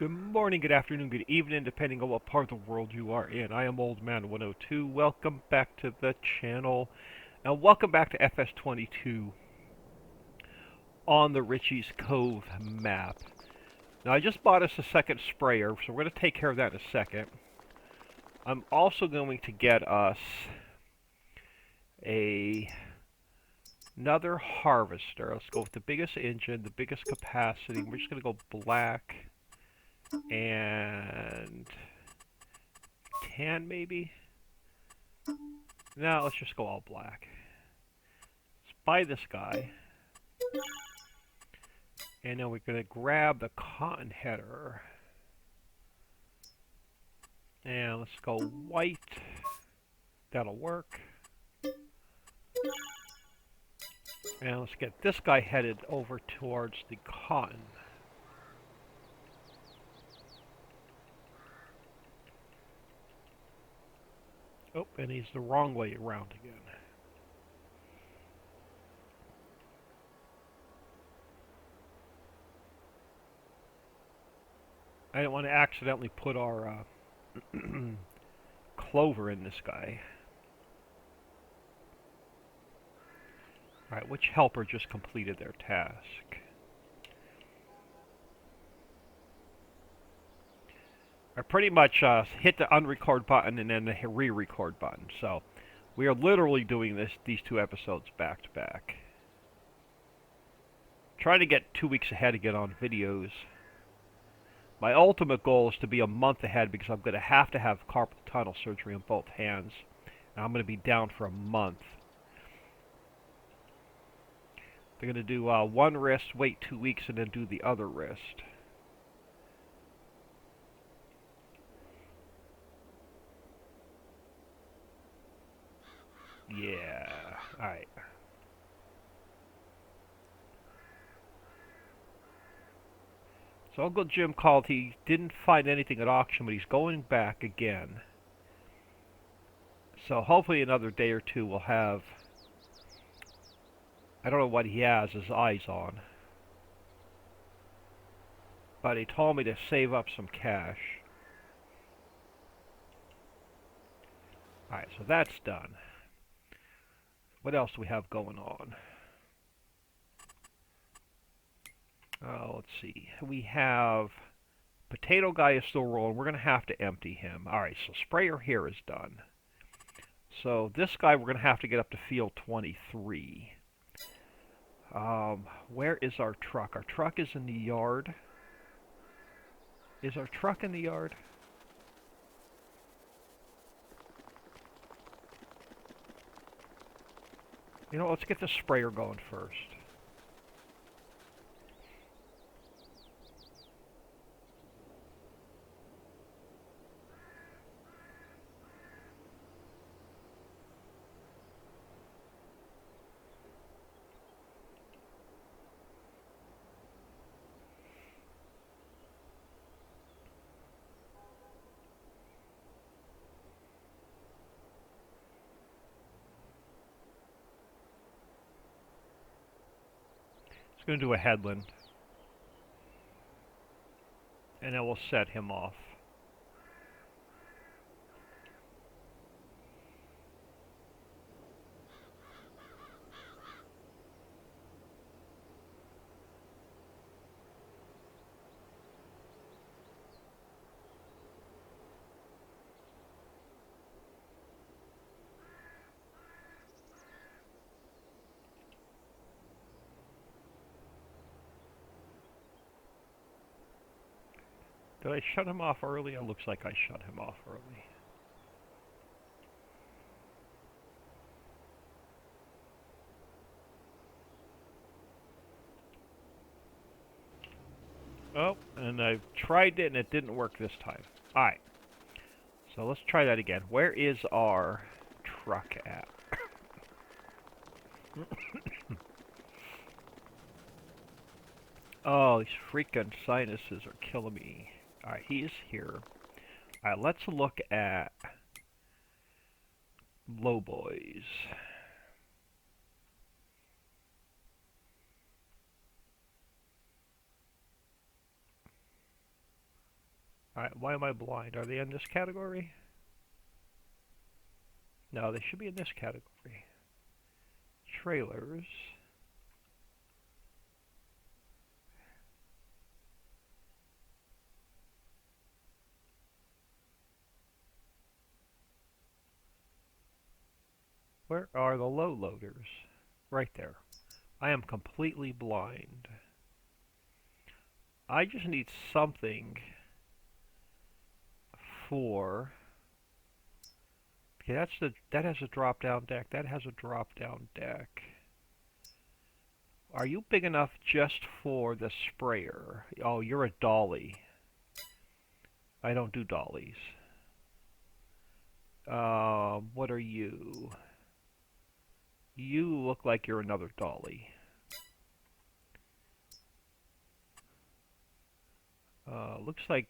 Good morning, good afternoon, good evening, depending on what part of the world you are in. I am Old Man 102. Welcome back to the channel, and welcome back to FS22 on the Riccis Cove map. Now, I just bought us a second sprayer, so we're going to take care of that in a second. I'm also going to get us another harvester. Let's go with the biggest engine, the biggest capacity. We're just going to go black and tan, maybe? No, let's just go all black. Let's buy this guy. And then we're going to grab the cotton header. And let's go white. That'll work. And let's get this guy headed over towards the cotton. Oh, and he's the wrong way around again. I didn't want to accidentally put our clover in this guy. Alright, which helper just completed their task? I pretty much hit the unrecord button and then the re-record button. So we are literally doing these two episodes back to back. Trying to get 2 weeks ahead to get on videos. My ultimate goal is to be a month ahead because I'm going to have carpal tunnel surgery on both hands. And I'm going to be down for a month. They're going to do one wrist, wait 2 weeks, and then do the other wrist. Yeah, alright. So Uncle Jim called. He didn't find anything at auction, but he's going back again. So hopefully another day or two we'll have... I don't know what he has his eyes on. But he told me to save up some cash. Alright, so that's done. What else do we have going on? Let's see. We have... Potato guy is still rolling. We're going to have to empty him. Alright, so sprayer here is done. So this guy we're going to have to get up to field 23. Where is our truck? Our truck is in the yard. Is our truck in the yard? You know, let's get the sprayer going first. It's going to do a headland. And then we'll set him off. Did I shut him off early? It looks like I shut him off early. Oh, and I tried it and it didn't work this time. Alright. So let's try that again. Where is our truck at? Oh, these freaking sinuses are killing me. Alright, he's here. Alright, let's look at low boys. Why am I blind? Are they in this category? No, they should be in this category. Trailers. Where are the low loaders? Right there. I am completely blind. I just need something for... Okay, that has a drop-down deck. That has a drop-down deck. Are you big enough just for the sprayer? Oh, you're a dolly. I don't do dollies. What are you? You look like you're another dolly. Looks like...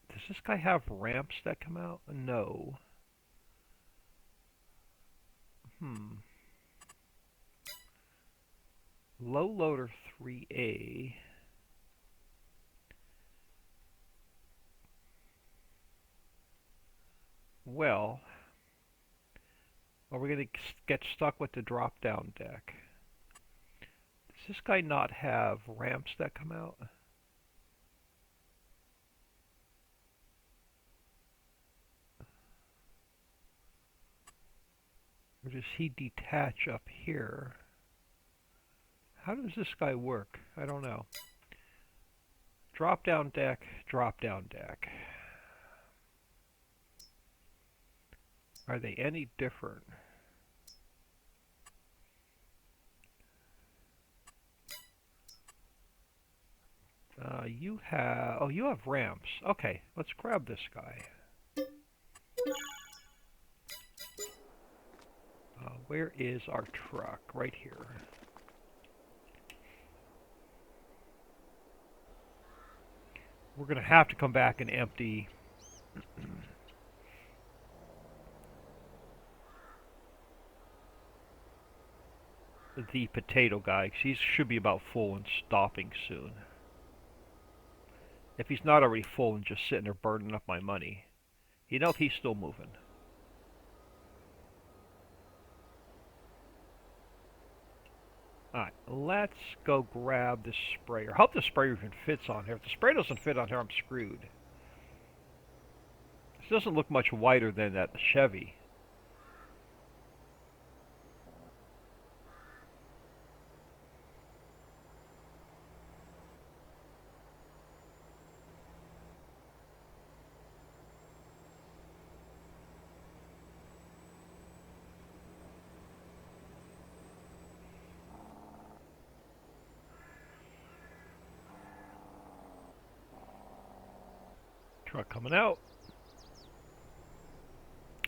Does this guy have ramps that come out? No. Low loader 3A. Well, are we going to get stuck with the drop-down deck? Does this guy not have ramps that come out? Or does he detach up here? How does this guy work? I don't know. Drop-down deck, drop-down deck. Are they any different? You have... Oh, you have ramps. Okay, let's grab this guy. Where is our truck? Right here. We're going to have to come back and empty the potato guy, 'cause he should be about full and stopping soon. If he's not already full and just sitting there burning up my money. You know, he's still moving. Alright, let's go grab this sprayer. I hope the sprayer even fits on here. If the sprayer doesn't fit on here, I'm screwed. This doesn't look much wider than that Chevy. Truck coming out.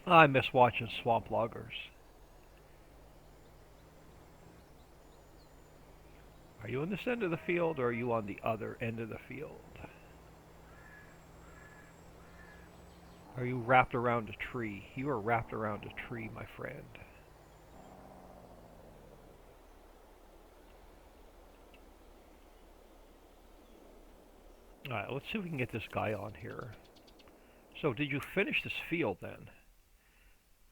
I miss watching swamp loggers. Are you on this end of the field, or are you on the other end of the field? Are you wrapped around a tree? You are wrapped around a tree, my friend. Alright, let's see if we can get this guy on here. So, did you finish this field then?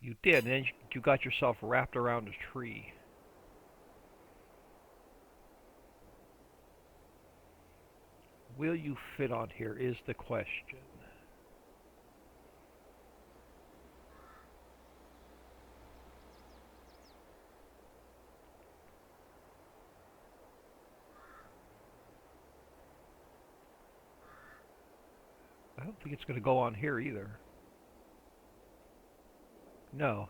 You did, and then you got yourself wrapped around a tree. Will you fit on here is the question. I don't think it's going to go on here either. No.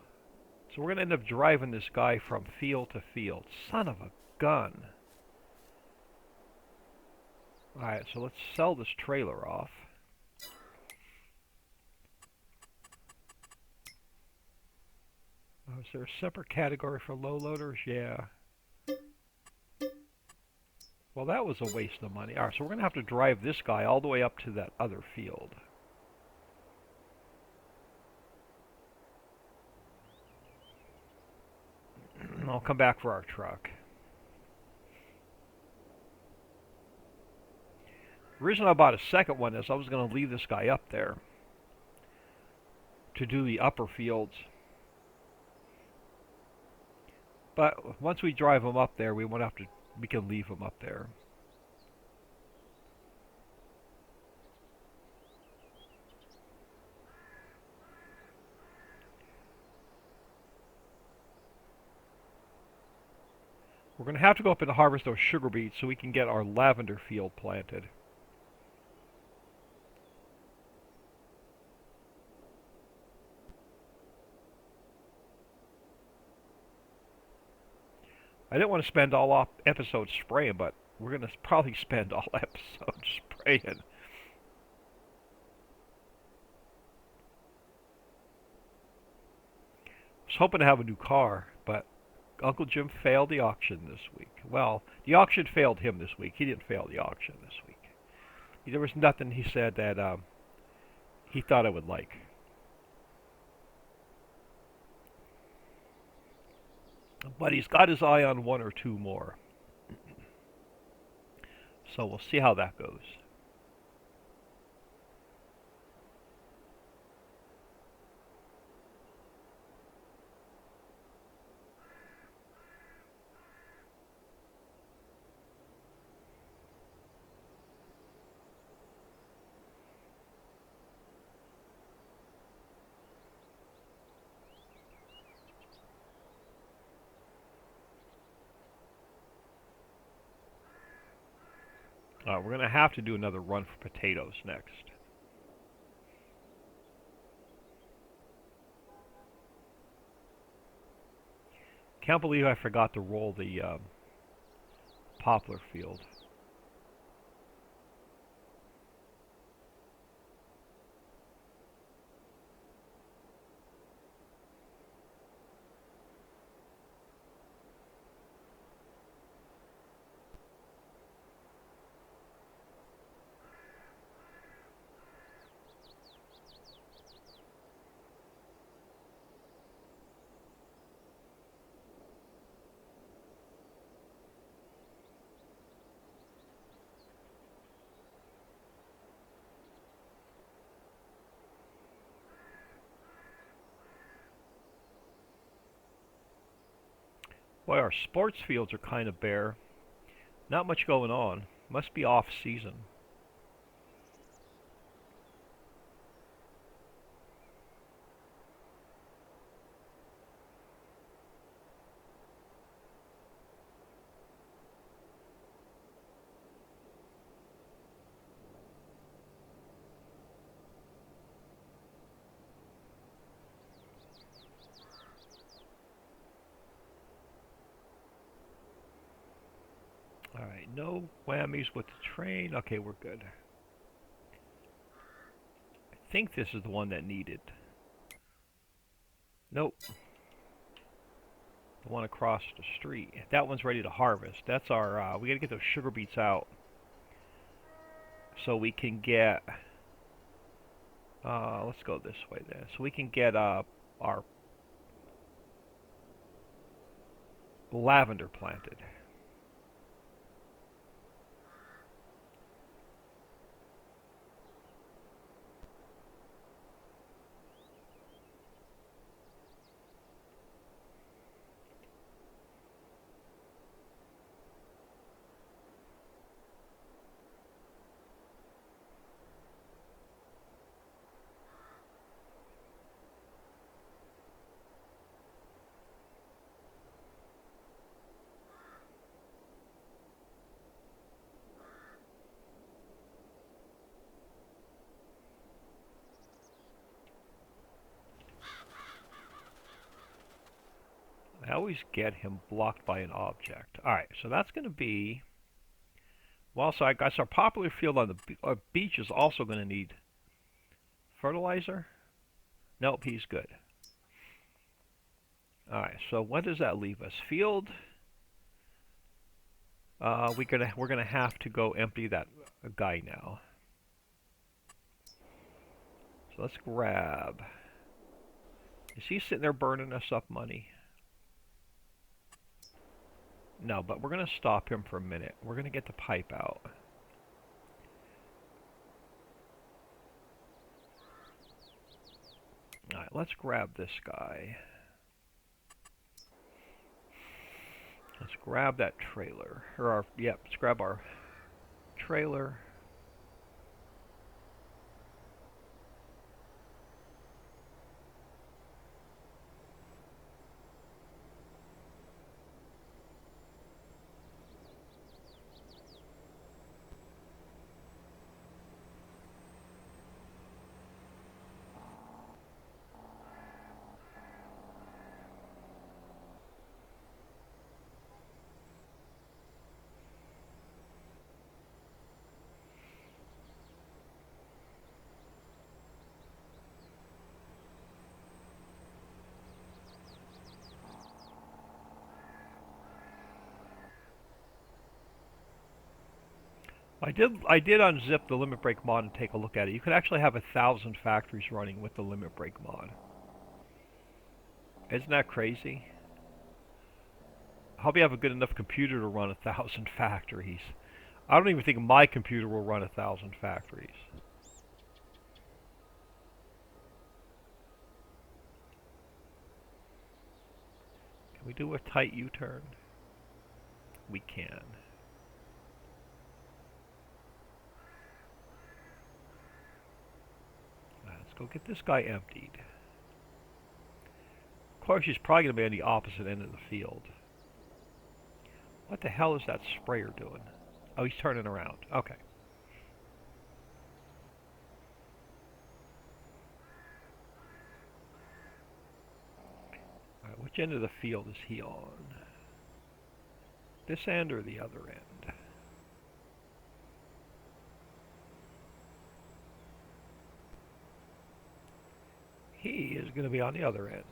So we're going to end up driving this guy from field to field. Son of a gun. Alright, so let's sell this trailer off. Is there a separate category for low loaders? Yeah. Well, that was a waste of money. Alright, so we're going to have to drive this guy all the way up to that other field. And I'll come back for our truck. The reason I bought a second one is I was going to leave this guy up there to do the upper fields. But once we drive him up there, we won't have to. We can leave him up there. We're going to have to go up and harvest those sugar beets so we can get our lavender field planted. I didn't want to spend all episodes spraying, but we're going to probably spend all episodes spraying. I was hoping to have a new car, but Uncle Jim failed the auction this week. Well, the auction failed him this week. He didn't fail the auction this week. There was nothing he said that he thought I would like. But he's got his eye on one or two more. So we'll see how that goes. We're going to have to do another run for potatoes next. Can't believe I forgot to roll the poplar field. Boy, our sports fields are kind of bare. Not much going on. Must be off season. Alright, no whammies with the train. Okay, we're good. I think this is the one that needed. Nope. The one across the street. That one's ready to harvest. That's our, we gotta get those sugar beets out. So we can get, let's go this way then. So we can get, our lavender planted. I always get him blocked by an object. Alright, so that's going to be... Well, so I guess our popular field on the beach is also going to need fertilizer. Nope, he's good. Alright, so what does that leave us? Field. We're gonna have to go empty that guy now. So let's grab. Is he sitting there burning us up money? No, but we're gonna stop him for a minute. We're gonna get the pipe out. let's grab this guy. Let's grab that trailer. Let's grab our trailer. I did unzip the limit break mod and take a look at it. You could actually have 1,000 factories running with the limit break mod. Isn't that crazy? I hope you have a good enough computer to run 1,000 factories. I don't even think my computer will run 1,000 factories. Can we do a tight U-turn? We can. Let's go get this guy emptied. Of course, he's probably going to be on the opposite end of the field. What the hell is that sprayer doing? Oh, he's turning around. Okay. All right, which end of the field is he on? This end or the other end? He is going to be on the other end.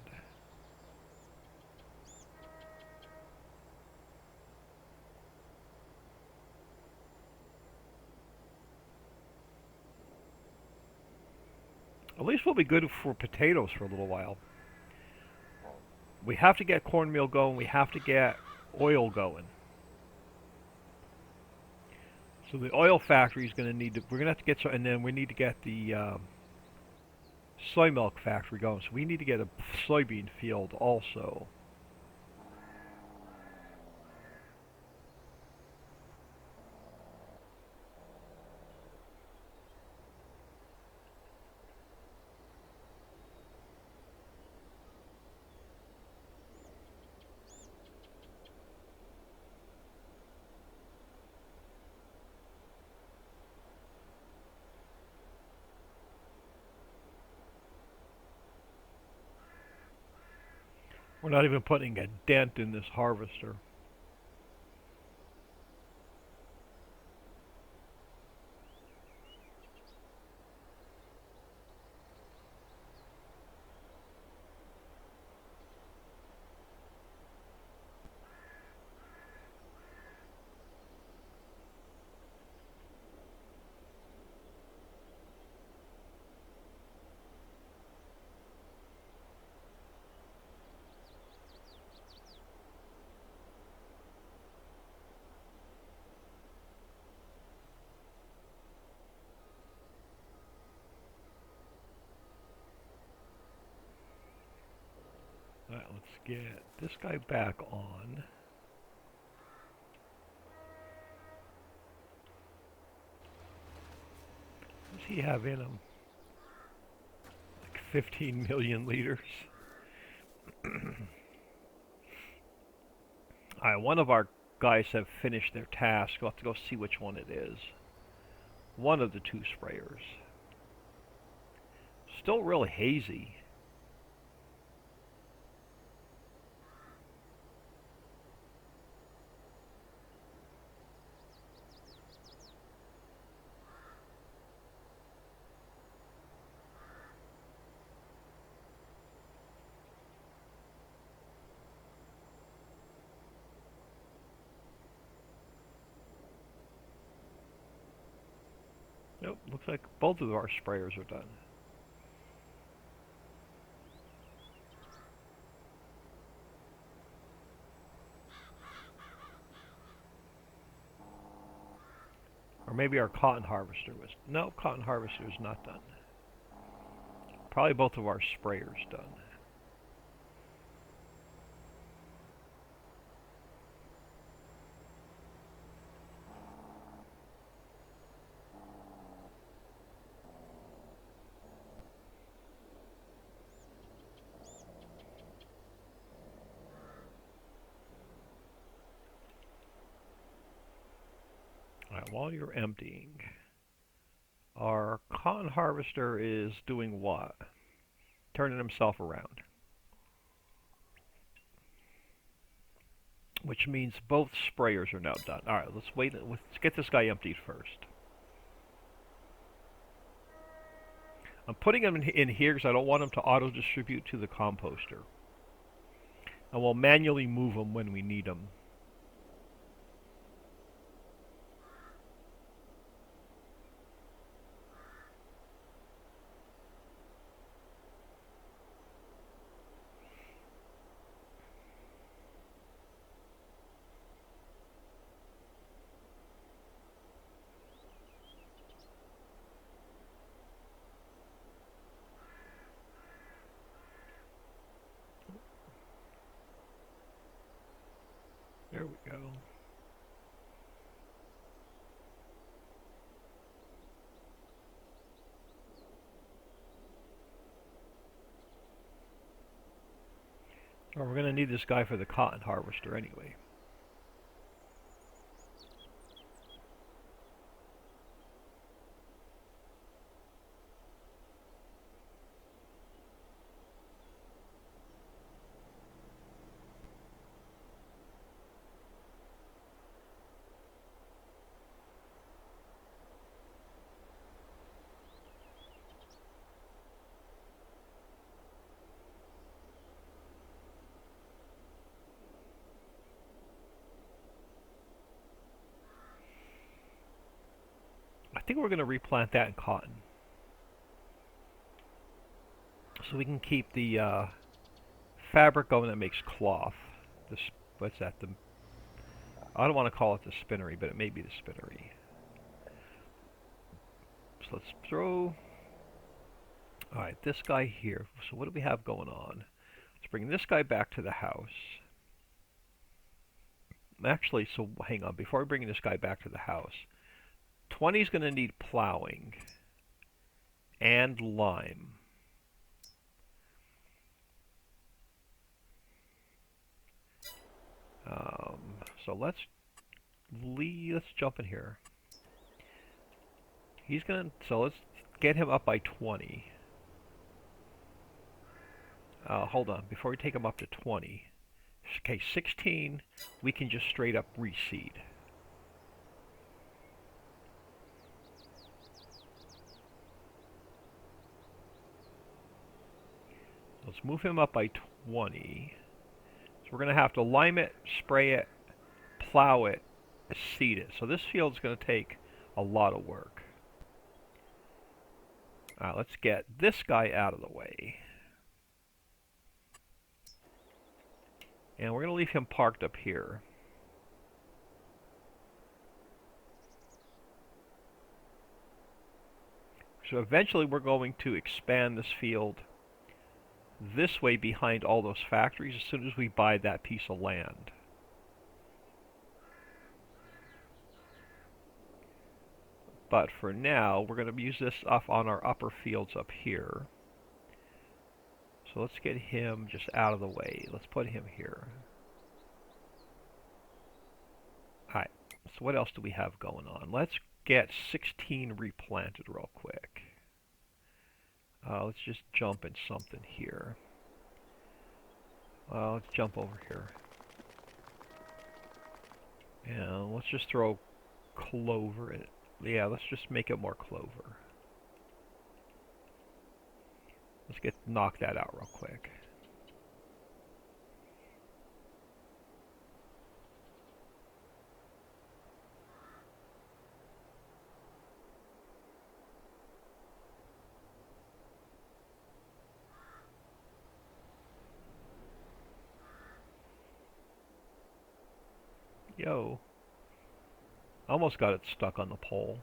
At least we'll be good for potatoes for a little while. We have to get cornmeal going. We have to get oil going. So the oil factory is going to need to. We're going to have to get some, and then we need to get the soy milk factory going. So we need to get a soybean field also. We're not even putting a dent in this harvester. Alright, let's get this guy back on. What does he have in him? Like 15 million liters. Alright, one of our guys have finished their task. We'll have to go see which one it is. One of the two sprayers. Still really hazy. Nope, looks like both of our sprayers are done. Or maybe our cotton harvester was... No, cotton harvester is not done. Probably both of our sprayers done. Alright, while you're emptying, our cotton harvester is doing what? Turning himself around. Which means both sprayers are now done. Alright, let's wait. Let's get this guy emptied first. I'm putting him in here because I don't want him to auto-distribute to the composter. And we'll manually move them when we need them. There we go. Or we're going to need this guy for the cotton harvester anyway. I think we're going to replant that in cotton. So we can keep the fabric going that makes cloth. This, what's that? I don't want to call it the spinnery, but it may be the spinnery. So let's throw... Alright, this guy here. So what do we have going on? Let's bring this guy back to the house. Actually, so hang on. Before we bring this guy back to the house, 20 is going to need plowing and lime. So let's jump in here. He's gonna, so let's get him up by 20. Hold on, before we take him up to 20. Okay, 16, we can just straight up reseed. Let's move him up by 20. So we're going to have to lime it, spray it, plow it, seed it. So this field's going to take a lot of work. Let's get this guy out of the way. And we're going to leave him parked up here. So eventually we're going to expand this field this way behind all those factories as soon as we buy that piece of land. But for now, we're going to use this up on our upper fields up here. So let's get him just out of the way. Let's put him here. Alright, so what else do we have going on? Let's get 16 replanted real quick. Let's just jump in something here. Let's jump over here. And let's just throw clover in it. Yeah, let's just make it more clover. Let's knock that out real quick. Yo. Almost got it stuck on the pole.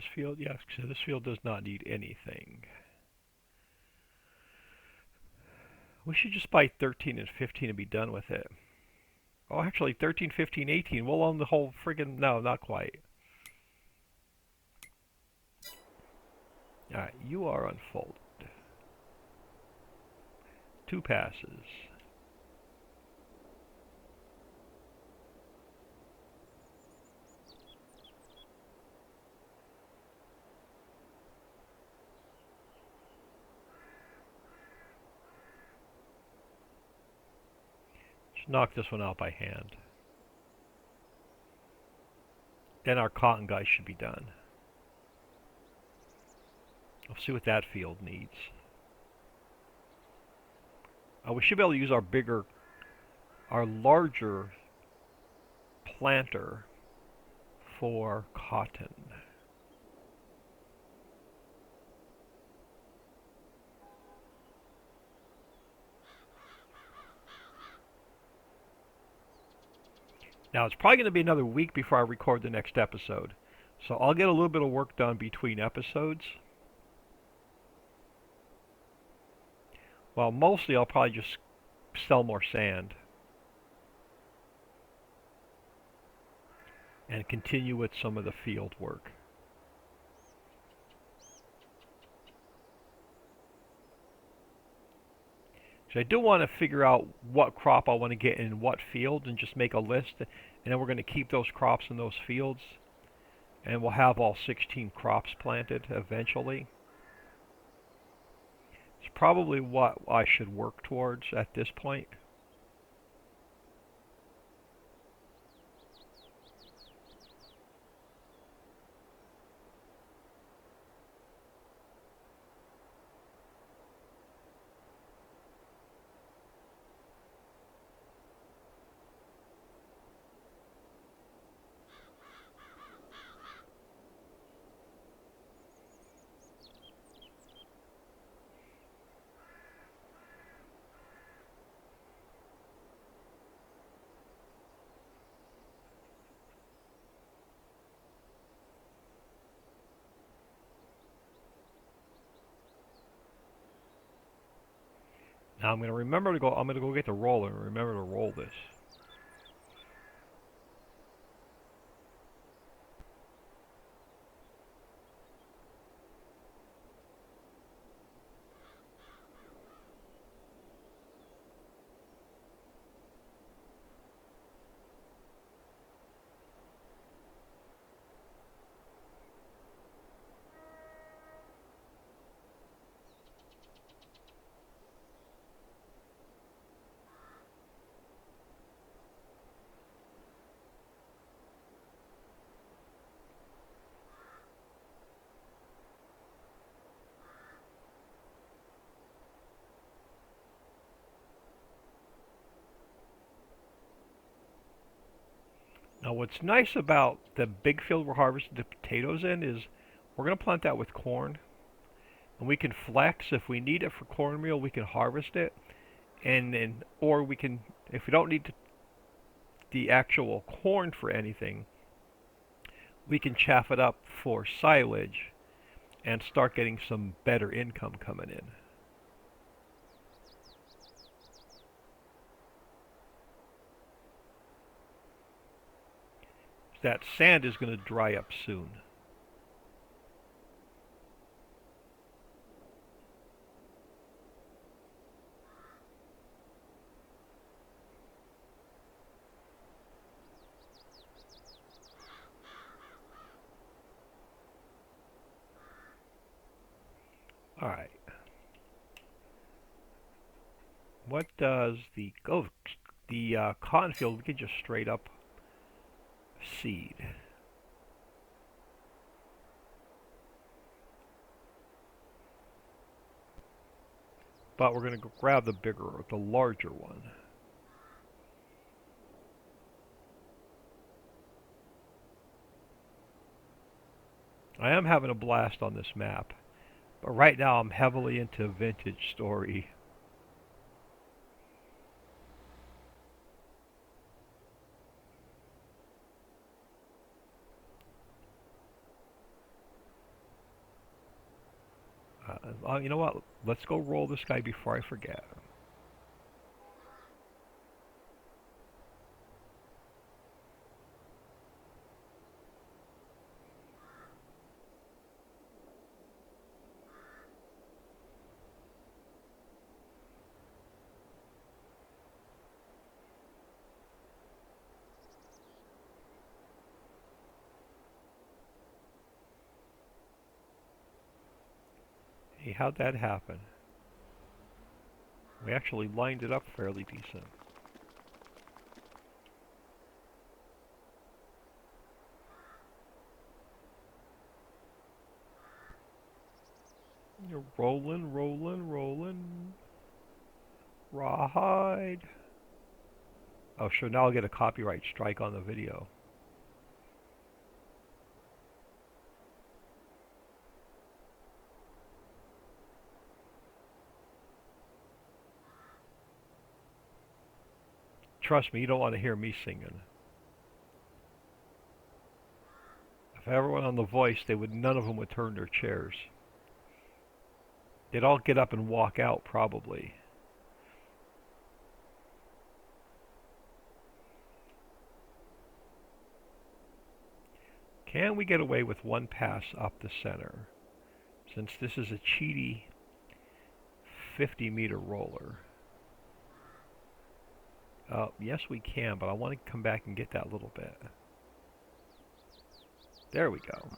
This field, yes, so this field does not need anything. We should just buy 13 and 15 and be done with it. Oh, actually, 13, 15, 18. We'll own the whole friggin'... No, not quite. Alright, you are unfolded. 2 passes. Just knock this one out by hand. Then our cotton guys should be done. I'll see what that field needs. We should be able to use our larger planter for cotton. Now, it's probably going to be another week before I record the next episode. So I'll get a little bit of work done between episodes. Well, mostly I'll probably just sell more sand. And continue with some of the field work. So I do want to figure out what crop I want to get in what field and just make a list. And then we're going to keep those crops in those fields. And we'll have all 16 crops planted eventually. It's probably what I should work towards at this point. Now I'm going to remember to go. I'm going to go get the roller and remember to roll this. Now what's nice about the big field we're harvesting the potatoes in is we're going to plant that with corn. And we can flex. If we need it for cornmeal, we can harvest it. And then, or we can, if we don't need the actual corn for anything, we can chaff it up for silage and start getting some better income coming in. That sand is going to dry up soon. All right. What does the cotton field? We can just straight up seed. But we're going to grab the larger one. I am having a blast on this map. But right now I'm heavily into vintage story. You know what? Let's go roll this guy before I forget. Hey, how'd that happen? We actually lined it up fairly decent. You're rolling, rolling, rolling. Rawhide. Oh, sure, now I'll get a copyright strike on the video. Trust me, you don't want to hear me singing. If I ever went on The Voice, none of them would turn their chairs. They'd all get up and walk out, probably. Can we get away with one pass up the center? Since this is a cheaty 50-meter roller. Yes, we can, but I want to come back and get that little bit. There we go.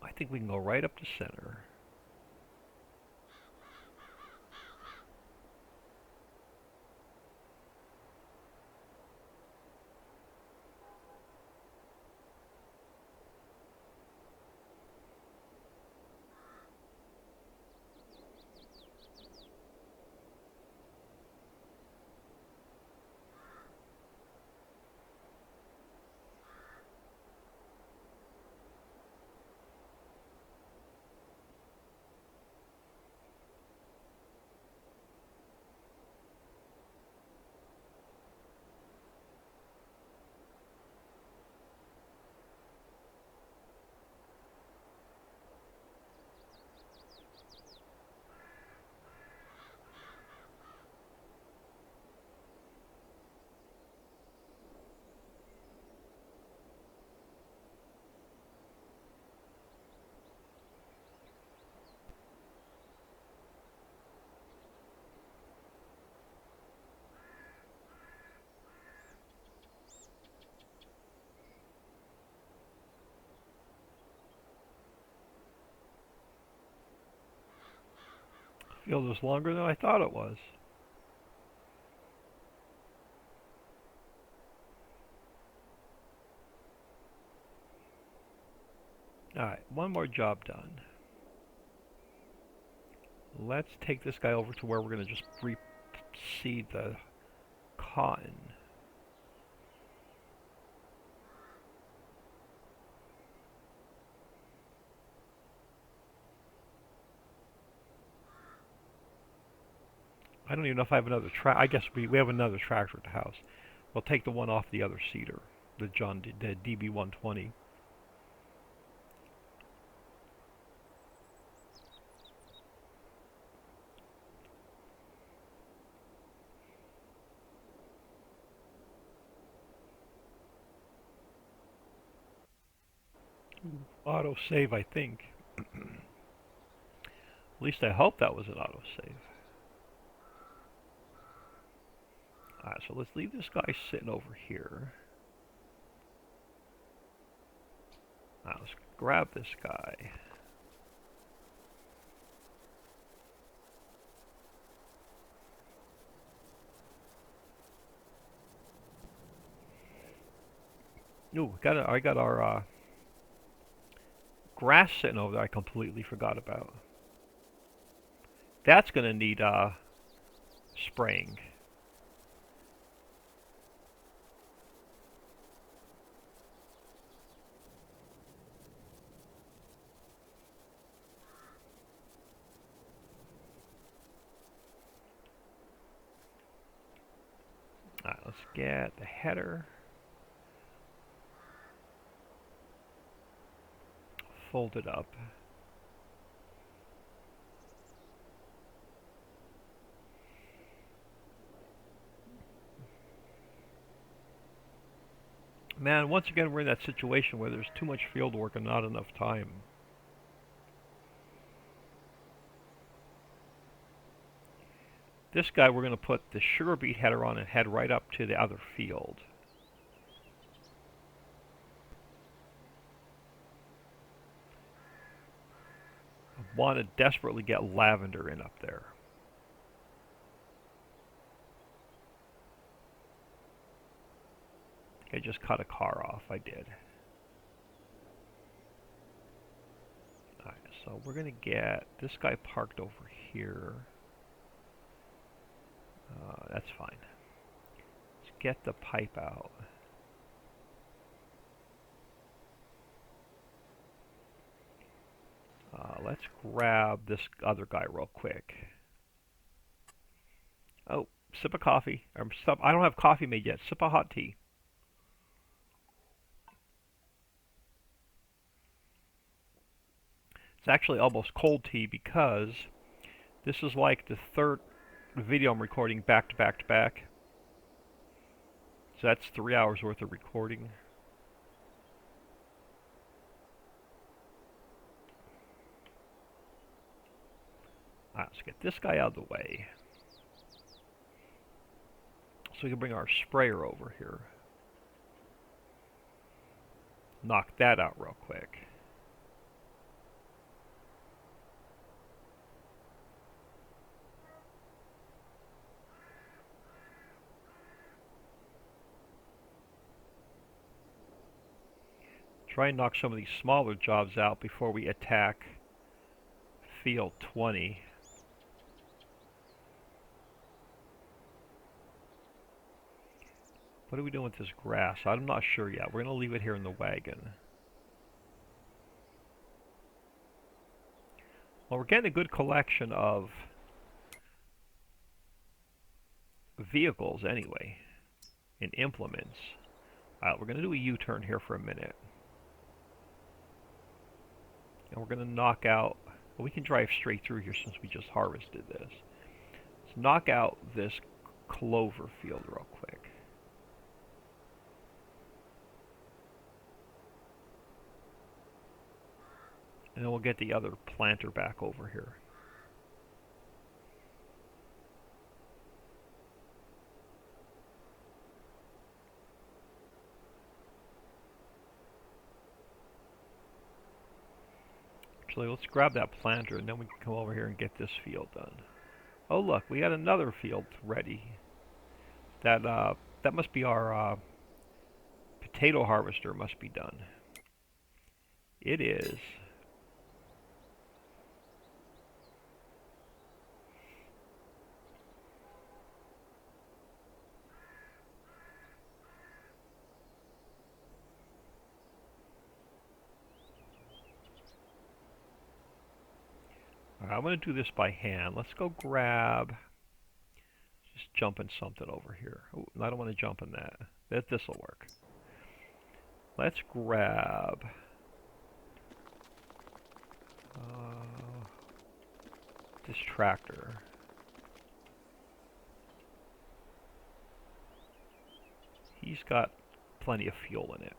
I think we can go right up to center. Field was longer than I thought it was. Alright, one more job done. Let's take this guy over to where we're going to just reseed the cotton. I don't even know if I have another I guess we have another tractor at the house. We'll take the one off the other seeder, the DB120. Auto save, I think. At least I hope that was an auto save. Alright, so let's leave this guy sitting over here. Alright, let's grab this guy. Ooh, I got our grass sitting over there I completely forgot about. That's going to need spraying. Alright, let's get the header. fold it up. Man, once again we're in that situation where there's too much field work and not enough time. This guy we're going to put the sugar beet header on and head right up to the other field. I want to desperately get lavender in up there. I just cut a car off. I did. Alright, so we're going to get this guy parked over here. That's fine. Let's get the pipe out. Let's grab this other guy real quick. Oh, sip of coffee. I don't have coffee made yet. Sip of hot tea. It's actually almost cold tea because this is like the third video I'm recording back to back to back. So that's 3 hours worth of recording. Alright, let's get this guy out of the way. So we can bring our sprayer over here. Knock that out real quick. Try and knock some of these smaller jobs out before we attack field 20. What are we doing with this grass? I'm not sure yet. We're going to leave it here in the wagon. Well, we're getting a good collection of vehicles anyway, and implements. Alright, we're going to do a U-turn here for a minute. And we're going to knock out, well, we can drive straight through here since we just harvested this. Let's knock out this clover field real quick. And then we'll get the other planter back over here. Actually, let's grab that planter and then we can come over here and get this field done. Oh look, we got another field ready. That must be our potato harvester must be done. It is. Alright, I'm going to do this by hand. Let's go grab, just jump in something over here. Oh, I don't want to jump in that. This will work. Let's grab this tractor. He's got plenty of fuel in it.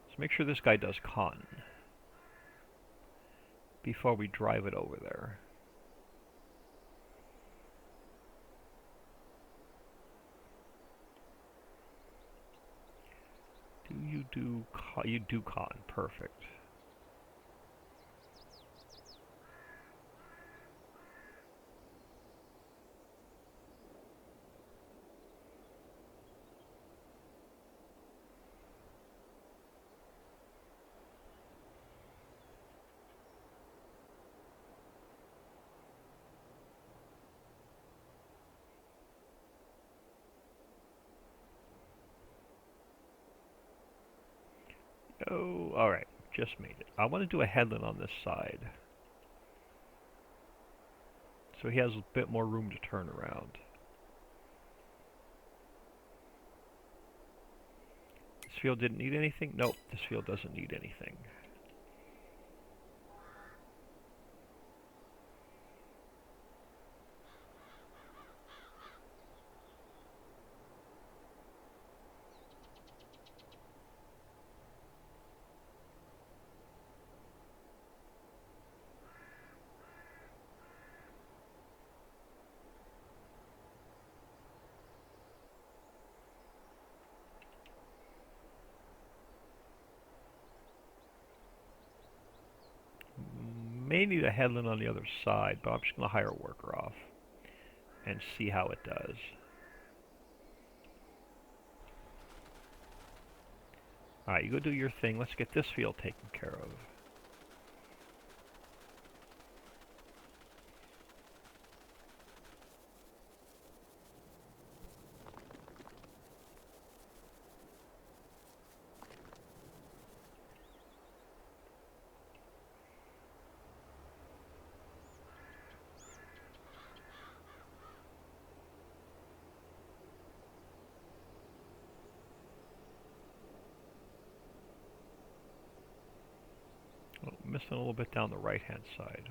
Let's make sure this guy does cotton before we drive it over there. You do cotton, perfect. Oh, alright, just made it. I want to do a headland on this side, so he has a bit more room to turn around. This field didn't need anything? Nope, this field doesn't need anything. May need a headland on the other side, but I'm just going to hire a worker off and see how it does. Alright, you go do your thing. Let's get this field taken care of. Oh, missing a little bit down the right-hand side.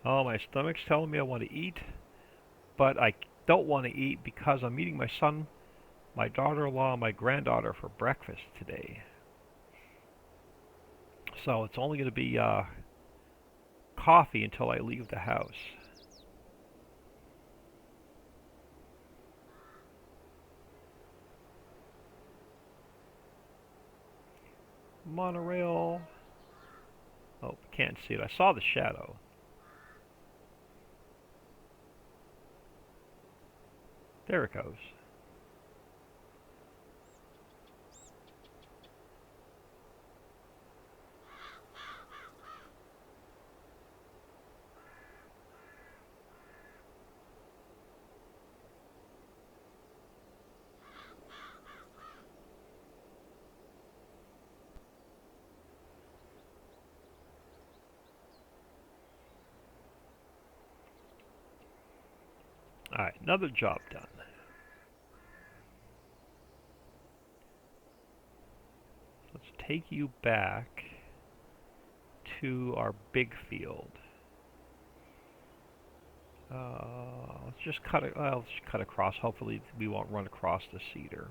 Oh, my stomach's telling me I want to eat, but I don't want to eat because I'm meeting my son, my daughter-in-law, and my granddaughter for breakfast today. So it's only going to be coffee until I leave the house. Monorail. Oh, can't see it. I saw the shadow. There it goes. Alright, another job done. Let's take you back to our big field. Let's just cut it. Well, let's cut across. Hopefully, we won't run across the cedar.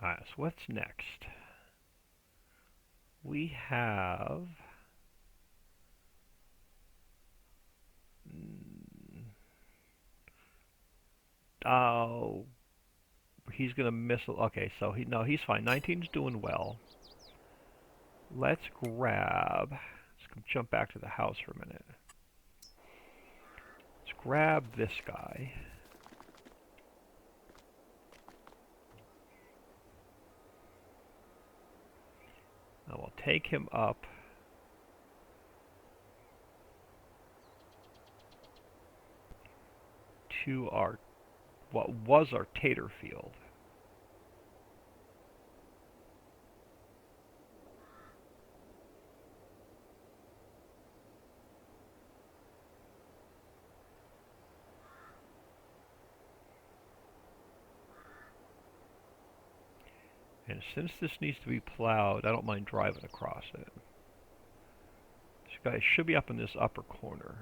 Alright, so what's next? We have... Oh, he's gonna miss. Okay, so he's fine. 19's doing well. Let's grab. Let's jump back to the house for a minute. Let's grab this guy. And we'll take him up to our what was our tater field. And since this needs to be plowed, I don't mind driving across it. This guy should be up in this upper corner.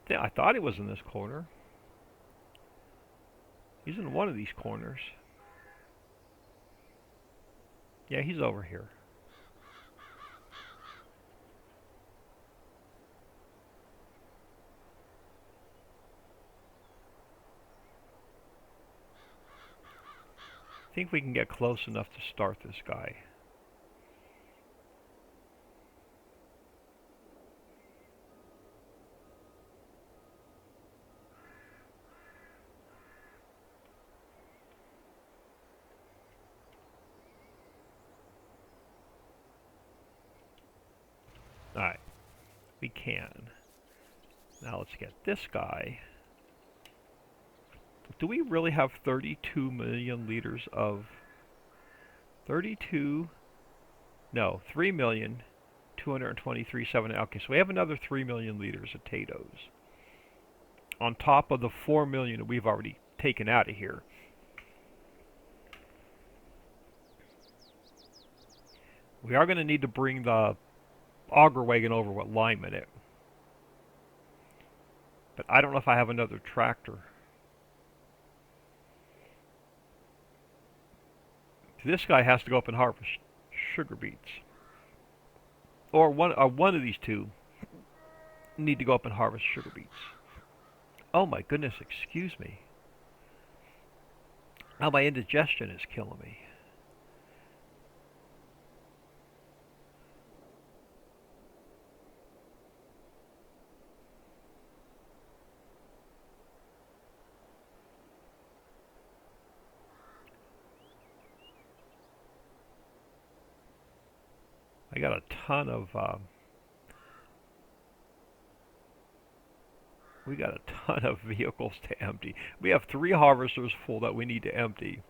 I thought he was in this corner. He's in one of these corners. Yeah, he's over here. I think we can get close enough to start this guy. Alright, we can. Now let's get this guy. Do we really have 32 million liters of... 32... No, 3,223,700. Okay, so we have another 3 million liters of potatoes. On top of the 4 million that we've already taken out of here. We are going to need to bring the auger wagon over with lime in it. But I don't know if I have another tractor. This guy has to go up and harvest sugar beets. Or one of these two need to go up and harvest sugar beets. Oh my goodness, excuse me. Now my indigestion is killing me. I got a ton of we got a ton of vehicles to empty. We have 3 harvesters full that we need to empty.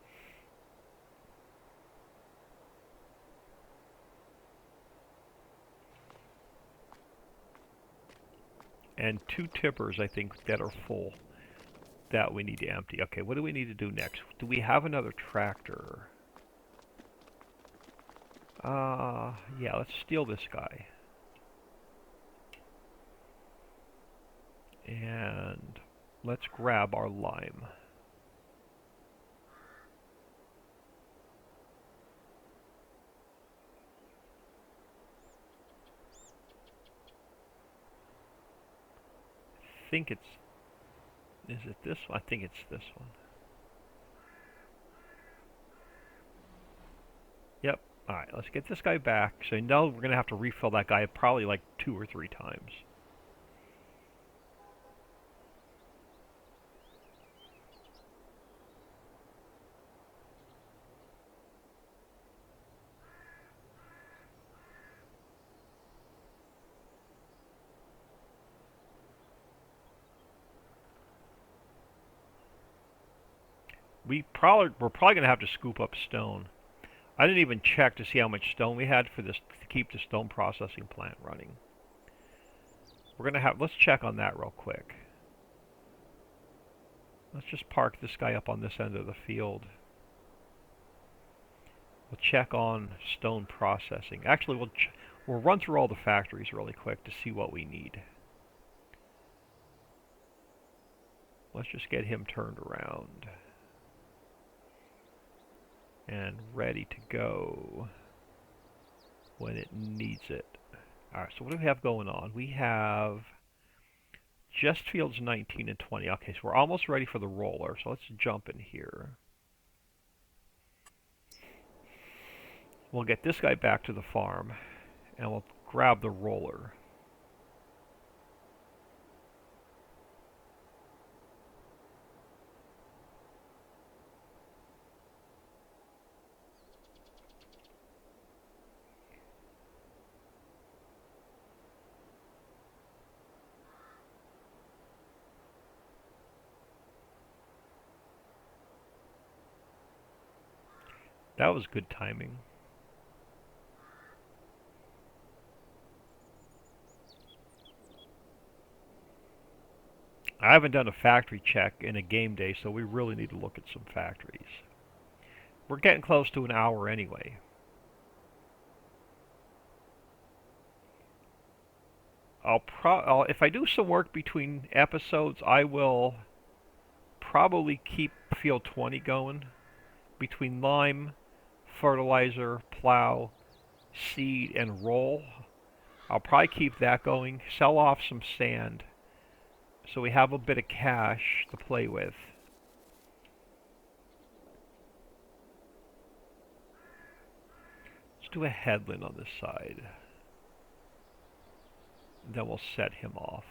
And 2 tippers, I think, that are full that we need to empty. Okay, what do we need to do next? Do we have another tractor? Yeah, let's steal this guy. And let's grab our lime. I think it's... Is it this one? I think it's this one. Yep. Alright, let's get this guy back. So now we're going to have to refill that guy probably like 2 or 3 times. We're probably going to have to scoop up stone. I didn't even check to see how much stone we had for this to keep the stone processing plant running. We're going to have... Let's check on that real quick. Let's just park this guy up on this end of the field. We'll check on stone processing. Actually, we'll run through all the factories really quick to see what we need. Let's just get him turned around. And ready to go when it needs it. Alright, so what do we have going on? We have just fields 19 and 20. Okay, so we're almost ready for the roller, so let's jump in here. We'll get this guy back to the farm, and we'll grab the roller. That was good timing. I haven't done a factory check in a game day, so we really need to look at some factories. We're getting close to an hour anyway. if I do some work between episodes, I will probably keep field 20 going between lime, fertilizer, plow, seed, and roll. I'll probably keep that going. Sell off some sand so we have a bit of cash to play with. Let's do a headland on this side. Then we'll set him off.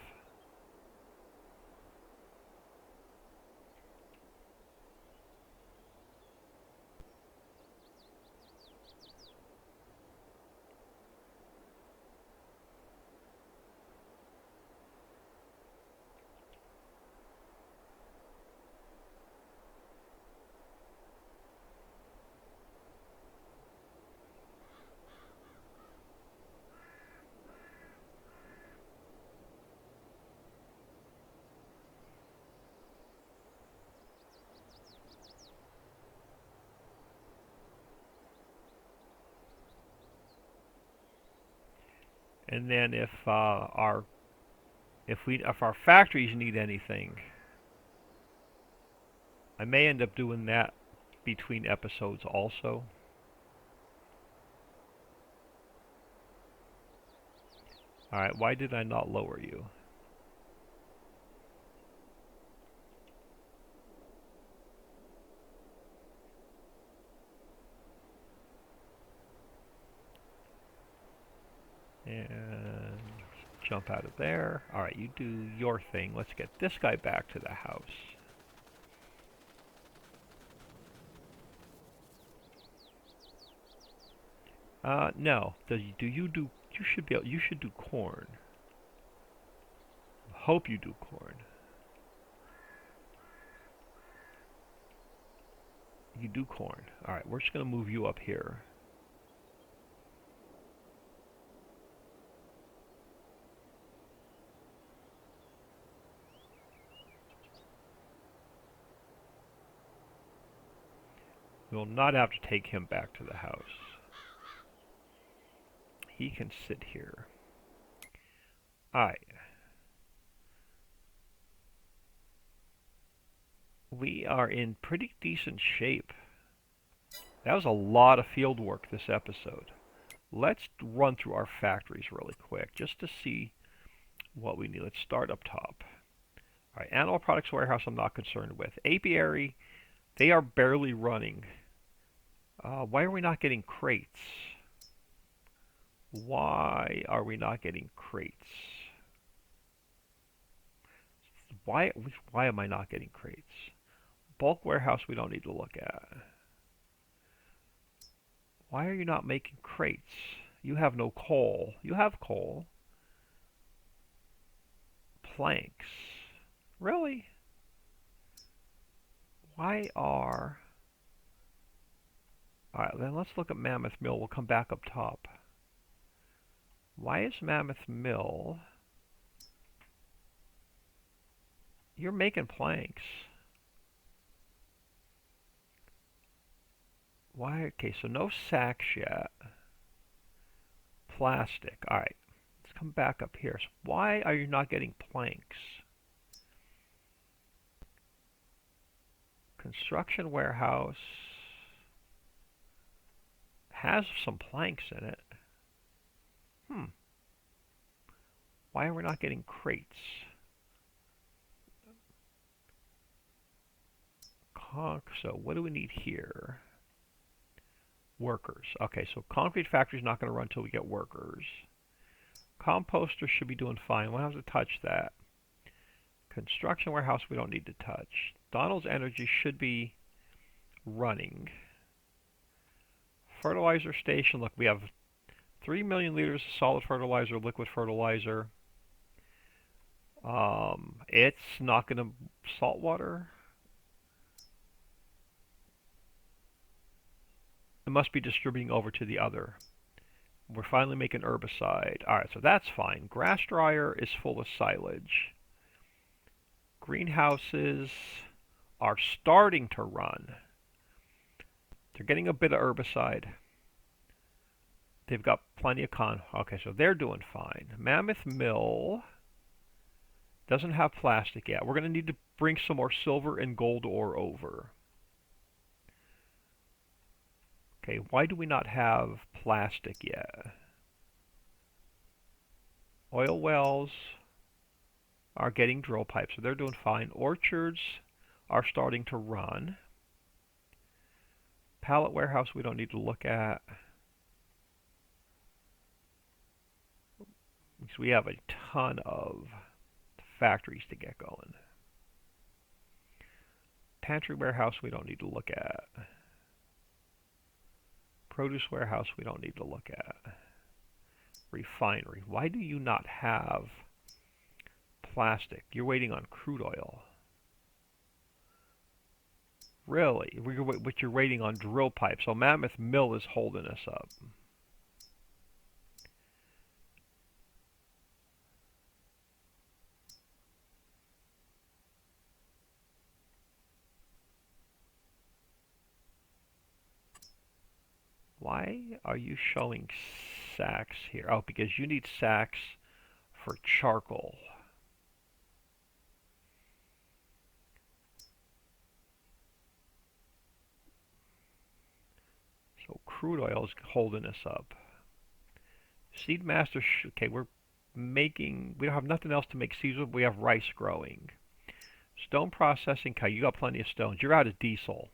And then if our factories need anything, I may end up doing that between episodes also. Alright, why did I not lower you? And jump out of there. Alright, you do your thing. Let's get this guy back to the house. No. You should do corn. Hope you do corn. You do corn. Alright, we're just going to move you up here. We'll not have to take him back to the house. He can sit here. Alright. We are in pretty decent shape. That was a lot of field work this episode. Let's run through our factories really quick just to see what we need. Let's start up top. Alright, animal products warehouse I'm not concerned with. Apiary, they are barely running. Why are we not getting crates? Why are we not getting crates? Why am I not getting crates? Bulk warehouse we don't need to look at. Why are you not making crates? You have no coal. You have coal. Planks. Really? Why are... Alright, then let's look at Mammoth Mill. We'll come back up top. Why is Mammoth Mill... You're making planks. Why? Okay, so no sacks yet. Plastic. Alright, let's come back up here. So why are you not getting planks? Construction warehouse has some planks in it. Why are we not getting crates? So what do we need here? Workers. Okay, so concrete factory's not going to run until we get workers. Composter should be doing fine. We don't have to touch that. Construction warehouse we don't need to touch. Donald's Energy should be running. Fertilizer station. Look, we have 3 million liters of solid fertilizer, liquid fertilizer. It's not going to salt water. It must be distributing over to the other. We're finally making herbicide. Alright, so that's fine. Grass dryer is full of silage. Greenhouses are starting to run. They're getting a bit of herbicide. They've got plenty of okay, so they're doing fine. Mammoth Mill doesn't have plastic yet. We're going to need to bring some more silver and gold ore over. Okay, why do we not have plastic yet? Oil wells are getting drill pipes, so they're doing fine. Orchards are starting to run. Pallet warehouse we don't need to look at, because we have a ton of factories to get going. Pantry warehouse we don't need to look at. Produce warehouse we don't need to look at. Refinery. Why do you not have plastic? You're waiting on crude oil. Really? But you're waiting on drill pipes. So Mammoth Mill is holding us up. Why are you showing sacks here? Oh, because you need sacks for charcoal. So crude oil is holding us up. Seedmaster, okay, we don't have nothing else to make seeds with. We have rice growing. Stone processing, okay, you got plenty of stones. You're out of diesel.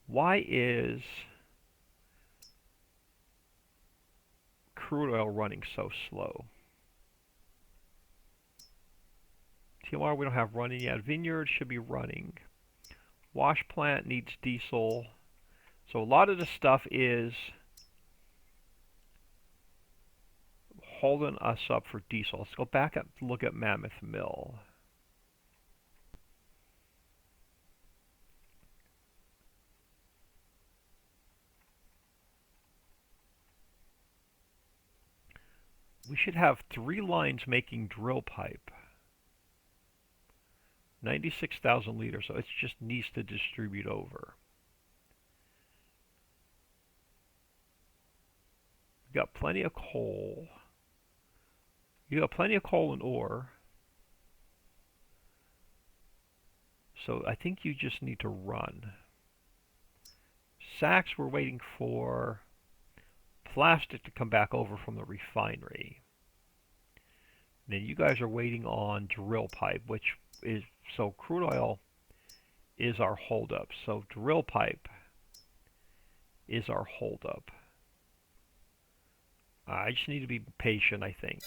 Why is crude oil running so slow? TMR we don't have running yet. Vineyard should be running. Wash plant needs diesel. So a lot of the stuff is holding us up for diesel. Let's go back and look at Mammoth Mill. We should have 3 lines making drill pipe. 96,000 liters, so it just needs to distribute over. We've got plenty of coal. You got plenty of coal and ore. So I think you just need to run. Sacks, we're waiting for plastic to come back over from the refinery. And then you guys are waiting on drill pipe, which is, so crude oil is our holdup. So drill pipe is our holdup. I just need to be patient, I think.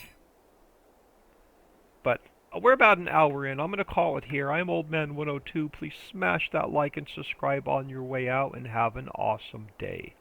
But we're about an hour in. I'm going to call it here. I'm OldMan102. Please smash that like and subscribe on your way out, and have an awesome day.